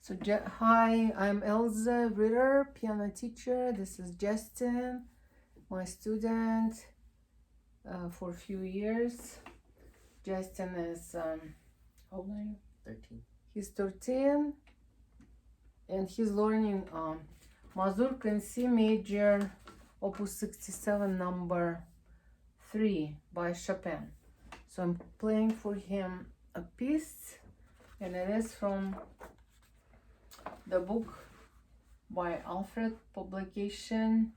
Hi, I'm Elza Ritter, piano teacher. This is Justin, my student for a few years. Justin is, how old are you? 13. He's 13 and he's learning Mazurka in C major, Opus 67, number 3 by Chopin. So I'm playing for him a piece, and it is from the book by Alfred, publication,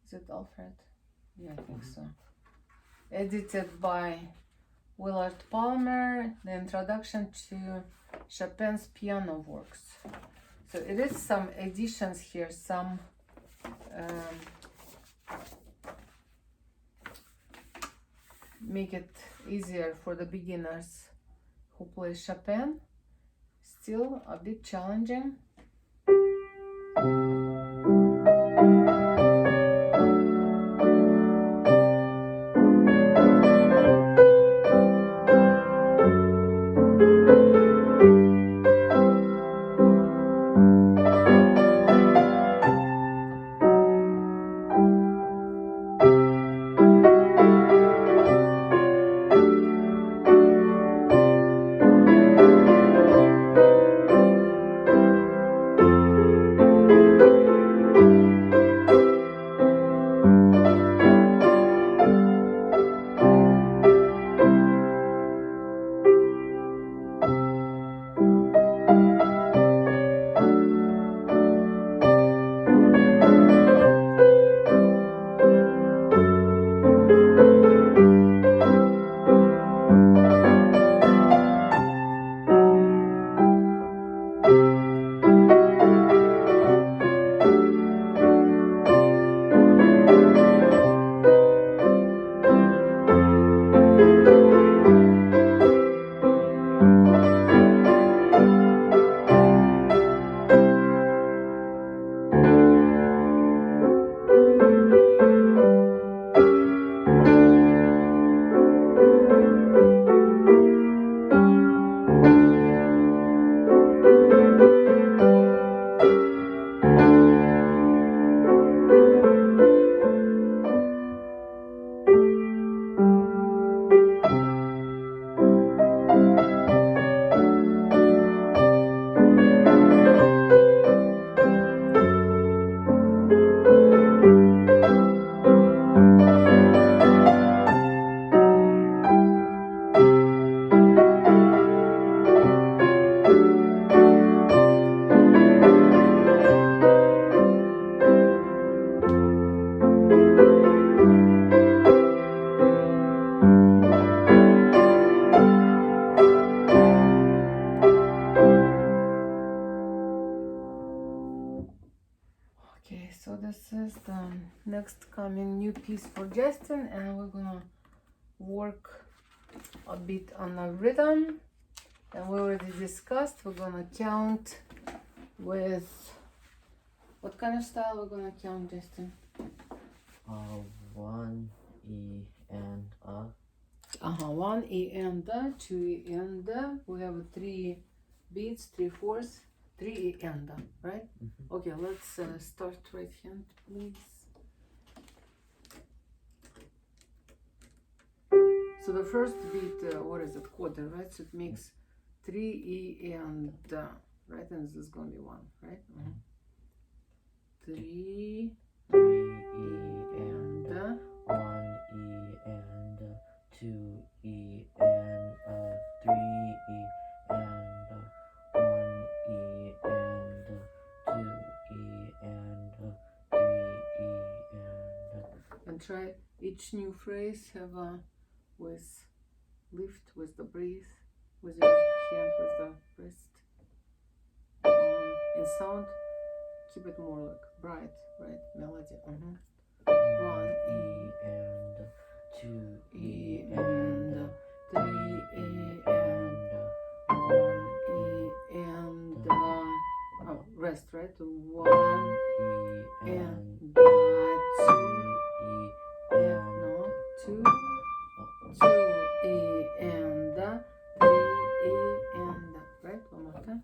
is it Alfred? Yeah, I think so. Edited by Willard Palmer, the introduction to Chopin's piano works. So it is some additions here, some make it easier for the beginners who play Chopin. Still a bit challenging. Okay, so this is the next coming new piece for Justin, and we're gonna work a bit on the rhythm. And we already discussed, we're gonna count with what kind of style we're gonna count, Justin? 1 E and A. 1 E and A, 2 E and A. We have 3 beats, 3/4, 3 E and A, right? Mm-hmm. Okay, let's start right hand, please. So the first beat, what is it, quarter, right? So it makes 3 E and right? And this is gonna be 1, right? 3 E and 1 E and 2 E and 3 E and 1 E and 2 E and 3 E and try each new phrase have a with lift, with the breath, with your hand, with the wrist. In sound, keep it more like bright, right? Melody. 1 E and 2 E and 3 E and 1 E and rest, right? 1 E and 2 E and no 2 E and 3 E and right? One more time.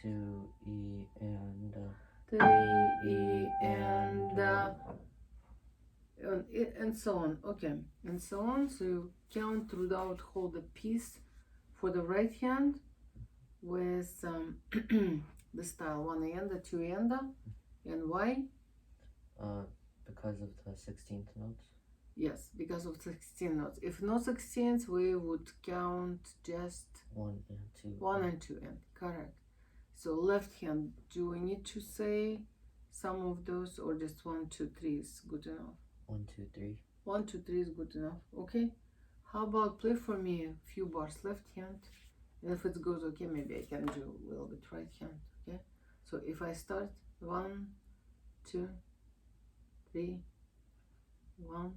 2 E and 3 E and so on. Okay, and so on. So you count throughout, hold the piece for the right hand with the style 1 and 2 and why? Because of the 16th notes. Yes, because of 16 notes. If no 16th, we would count just 1 and 2. 1 and 2 and correct. So left hand, do we need to say some of those or just 1, 2, 3 is good enough? 1, 2, 3. 1, 2, 3 is good enough. Okay. How about play for me a few bars left hand? And if it goes okay, maybe I can do a little bit right hand. Okay. So if I start 1, 2, 3, 1,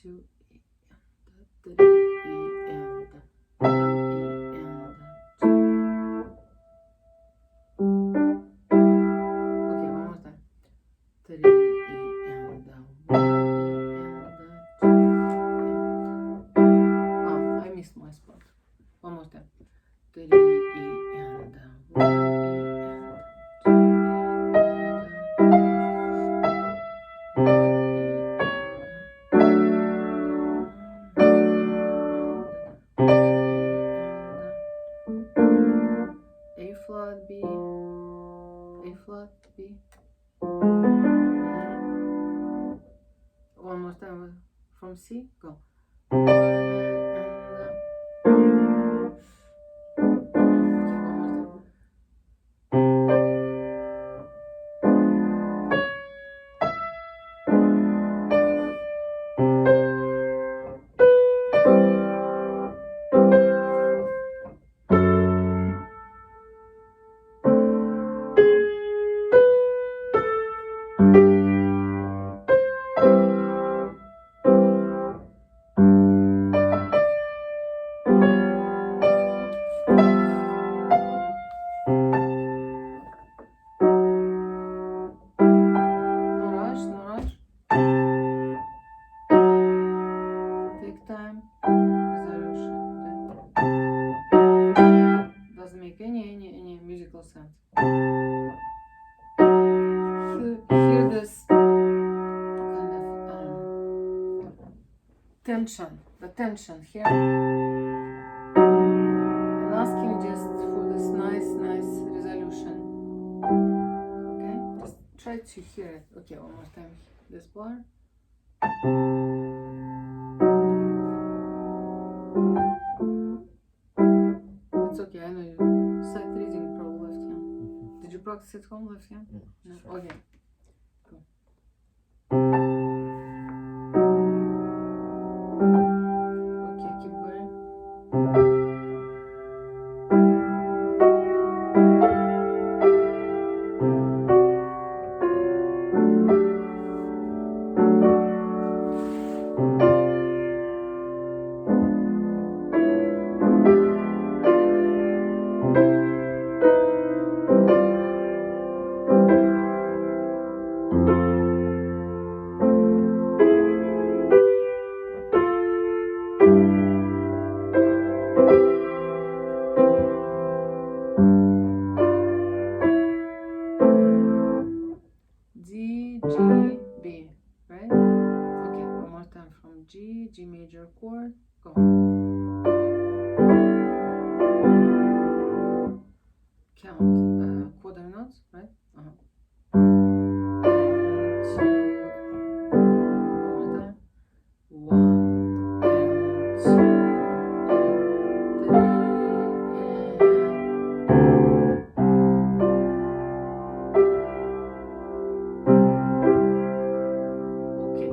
2, E and 3 E and 1 E and 2. Okay, one more time. 3 E and 1 E and 2. I missed my spot. One more time. 3 E and 1 E and 2 E A flat B, A flat B. One more time from C, go. Take time. Resolution. Doesn't make any musical sense. Hear this kind of tension, the tension here. And asking just for this nice resolution. Okay, just try to hear it. Okay, one more time. This bar. It's okay, I know you. Sight reading, probably left hand. Did you practice at home, left hand? No. No. Okay. Go. Okay, keep going. D, G, B, right? Okay, one more time from G, G major chord, go. Count quarter notes, right? And two, one more time. 1 and 2 and 3 Okay,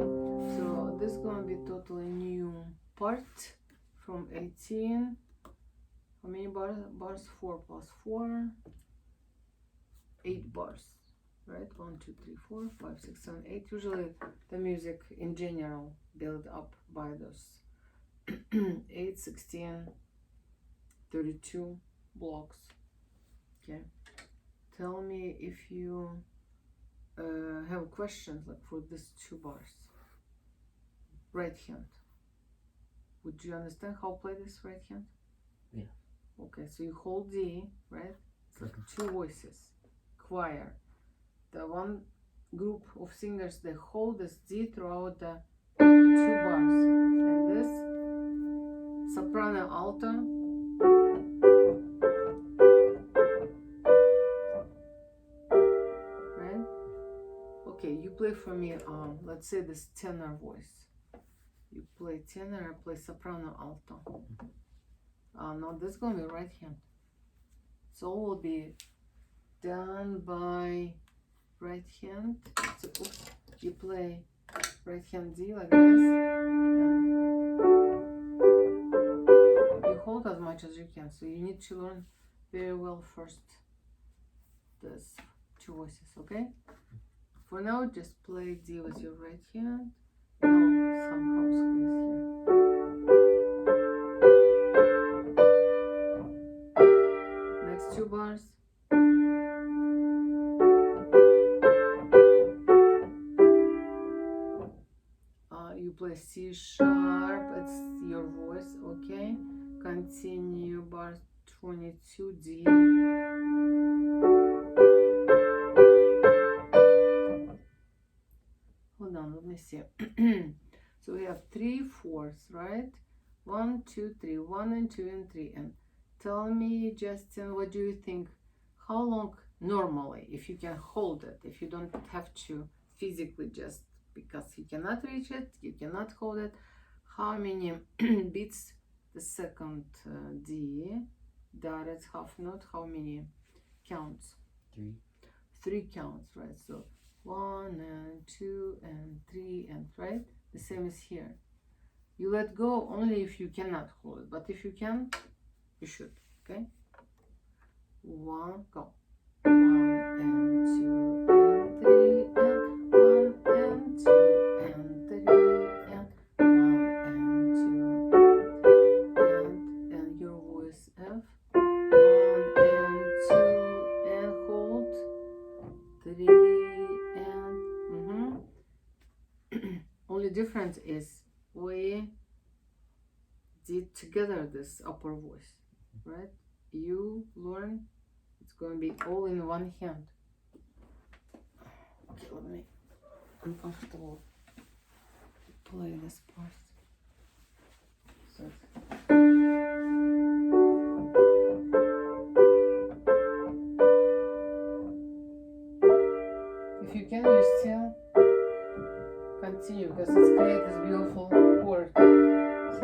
so this is gonna be totally new part from 18. How many bars? 4 plus 4. 8 bars, right? 1, 2, 3, 4, 5, 6, 7, 8. Usually the music in general build up by those 8, 16, 32 blocks. Okay, tell me if you have questions like for these 2 bars. Right hand, would you understand how to play this right hand? Yeah. Okay, so you hold D, right? It's two voices, choir. The one group of singers, they hold this D throughout the two bars. And this soprano alto. Right? Okay, you play for me, let's say this tenor voice. You play tenor, I play soprano alto. No, this is going to be right hand. So all will be done by right hand. So oops, you play right hand D like this. And you hold as much as you can. So you need to learn very well first this two voices, okay? For now, just play D with your right hand. Now somehow squeeze here. Next two bars. You play C sharp, it's your voice, okay? Continue bar 22 D. Hold on, let me see. So we have 3 fourths, right? 1, 2, 3, 1 and 2 and 3. And tell me, Justin, what do you think? How long normally, if you can hold it, if you don't have to physically just because you cannot reach it, you cannot hold it, how many beats the second D? That is half note. How many counts? 3. 3 counts, right? So 1 and 2 and 3 and right? The same as here. You let go only if you cannot hold it, but if you can, you should, okay? 1, go. 1 and 2 and 3 and 1 and 2 and 3 and 1 and 2 and your voice F. 1 and 2 and hold. 3 and only difference is we did together this upper voice, right? You learn, it's going to be all in one hand. Okay, let me uncomfortable play this part. So if you can, you still continue because it's create this beautiful chord. So,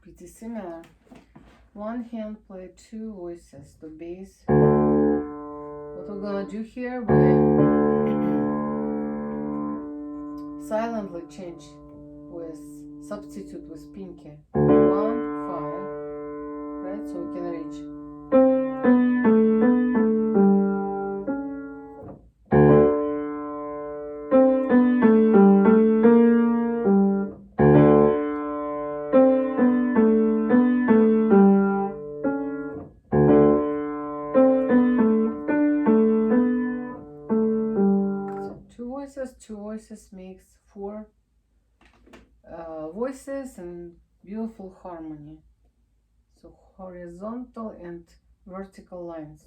pretty similar. One hand play 2 voices, the bass. What we're gonna do here, we silently change with substitute with pinky. 1, 5, right? So we can reach. Two voices makes 4 voices and beautiful harmony. So horizontal and vertical lines.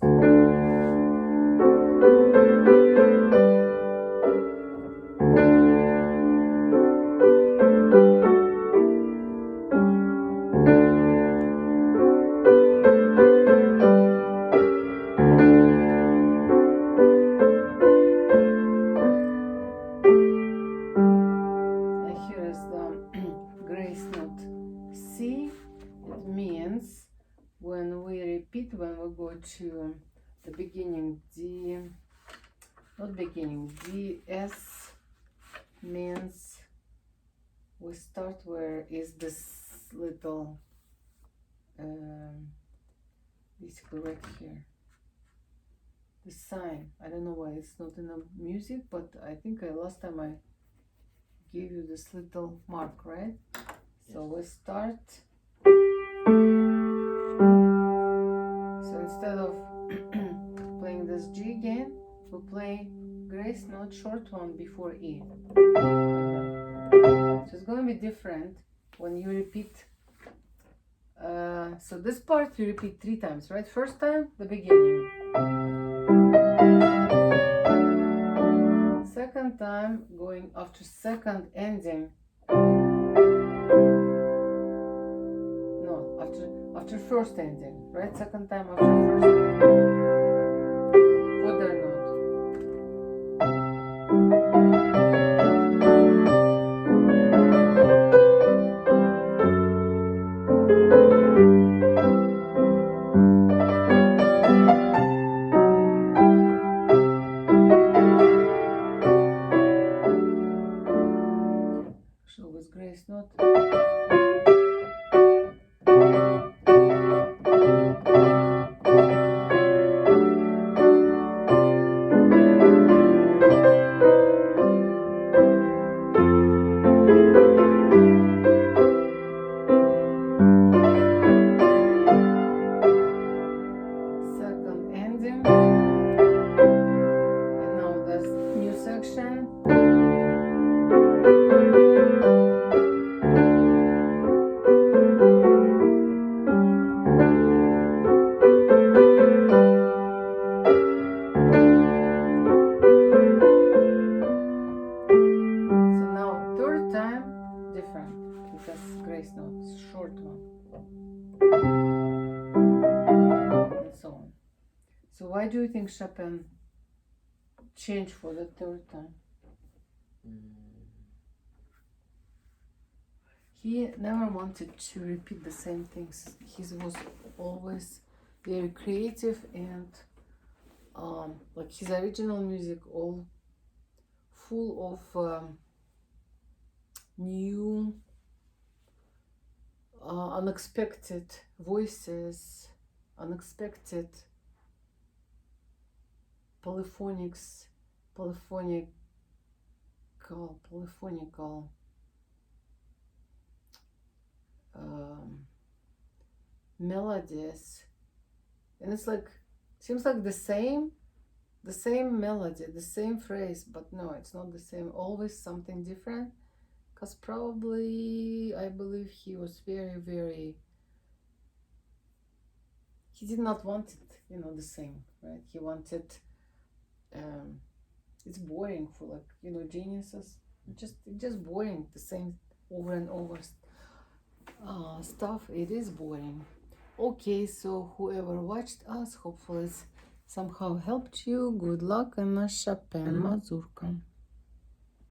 When we go to the beginning D, not beginning, D, S means we start where is this little, basically right here, the sign. I don't know why it's not in the music, but I think last time I gave you this little mark, right? Yes. So we start So instead of playing this G again, we'll play grace note, short one before E. So it's going to be different when you repeat. So this part you repeat 3 times, right? First time, the beginning. Second time, going after second ending. No, after first ending, right? Second time after first. Other note. With grace note. Second ending. And now this new section. Grace notes, short one, and so on. So why do you think Chopin changed for the third time? He never wanted to repeat the same things. He was always very creative and like his original music all full of new unexpected voices, unexpected polyphonical melodies, and it's like seems like the same melody, the same phrase, but no, it's not the same. Always something different, because probably I believe he was very he did not want it, the same, right? He wanted it's boring for, like, geniuses. Just boring, the same over and over stuff. It is boring. Okay, so whoever watched us, hopefully it's somehow helped you. Good luck and a Chopin Mazurka.